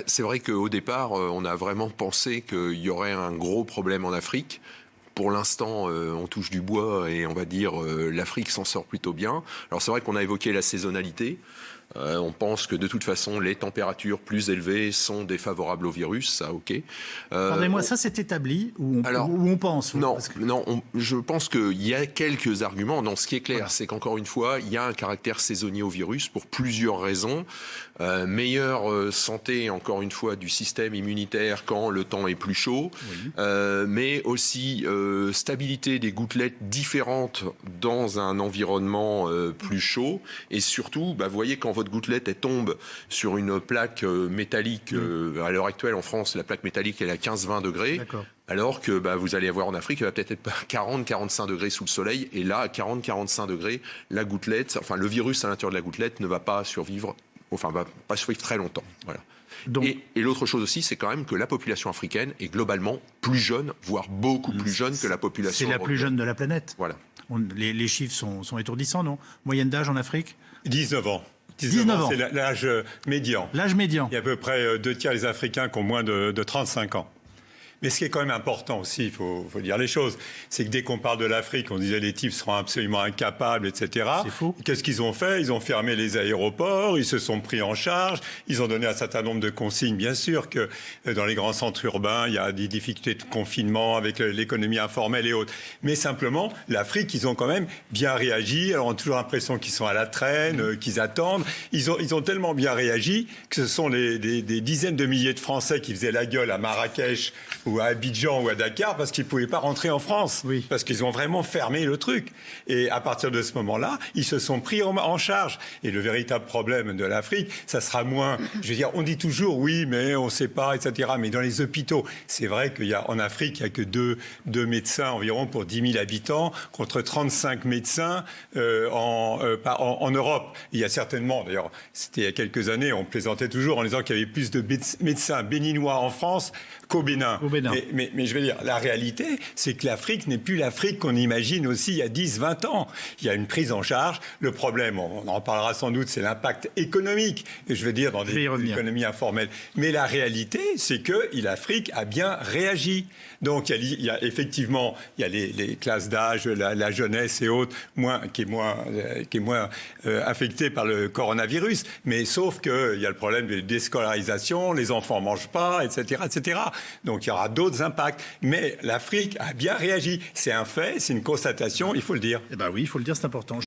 C'est vrai qu'au départ, on a vraiment pensé qu'il y aurait un gros problème en Afrique. Pour l'instant, on touche du bois et on va dire l'Afrique s'en sort plutôt bien. Alors c'est vrai qu'on a évoqué la saisonnalité. On pense que de toute façon, les températures plus élevées sont défavorables au virus, ça, ok. Pardonnez-moi, ça c'est établi ou on pense? Non, je pense qu'il y a quelques arguments. Non, ce qui est clair, c'est qu'encore une fois, il y a un caractère saisonnier au virus pour plusieurs raisons. Meilleure santé, encore une fois, du système immunitaire quand le temps est plus chaud, mais aussi stabilité des gouttelettes différentes dans un environnement plus chaud. Et surtout, vous voyez, quand votre gouttelette elle tombe sur une plaque métallique, à l'heure actuelle en France, la plaque métallique elle est à 15-20 degrés. Alors que vous allez avoir en Afrique, elle va peut-être être 40-45 degrés sous le soleil. Et là, à 40-45 degrés, la gouttelette, enfin le virus à l'intérieur de la gouttelette ne va pas survivre, va pas survivre très longtemps. Voilà. Donc, et l'autre chose aussi, c'est quand même que la population africaine est globalement plus jeune, voire beaucoup plus jeune que la population européenne. C'est la plus jeune de la planète. Voilà. Les chiffres sont étourdissants, non? Moyenne d'âge en Afrique? 19 ans. 19 ans. C'est l'âge médian. L'âge médian. Il y a à peu près 2 tiers des Africains qui ont moins de 35 ans. Mais ce qui est quand même important aussi, il faut dire les choses, c'est que dès qu'on parle de l'Afrique, on disait les types seront absolument incapables, etc. C'est faux. Qu'est-ce qu'ils ont fait? Ils ont fermé les aéroports, ils se sont pris en charge, ils ont donné un certain nombre de consignes. Bien sûr que dans les grands centres urbains, il y a des difficultés de confinement avec l'économie informelle et autres. Mais simplement, l'Afrique, ils ont quand même bien réagi. Alors on a toujours l'impression qu'ils sont à la traîne, qu'ils attendent. Ils ont tellement bien réagi que ce sont des dizaines de milliers de Français qui faisaient la gueule à Marrakech ou à Abidjan ou à Dakar parce qu'ils ne pouvaient pas rentrer en France. Parce qu'ils ont vraiment fermé le truc. Et à partir de ce moment-là, ils se sont pris en charge. Et le véritable problème de l'Afrique, ça sera moins... Je veux dire, on dit toujours, oui, mais on ne sait pas, etc. Mais dans les hôpitaux, c'est vrai qu'en Afrique, il n'y a que deux médecins environ pour 10 000 habitants, contre 35 médecins en Europe. Il y a certainement, d'ailleurs, c'était il y a quelques années, on plaisantait toujours en disant qu'il y avait plus de médecins béninois en France qu'au Bénin. Mais je veux dire, la réalité, c'est que l'Afrique n'est plus l'Afrique qu'on imagine aussi il y a 10-20 ans. Il y a une prise en charge. Le problème, on en parlera sans doute, c'est l'impact économique, je veux dire, dans des économies informelles. Mais la réalité, c'est que l'Afrique a bien réagi. Donc, il y a effectivement, il y a les classes d'âge, la jeunesse et autres, qui est moins affectée par le coronavirus. Mais sauf qu'il y a le problème de déscolarisation, les enfants ne mangent pas, etc., etc. Donc, il y aura d'autres impacts. Mais l'Afrique a bien réagi. C'est un fait, c'est une constatation, il faut le dire. Eh bien oui, il faut le dire, c'est important.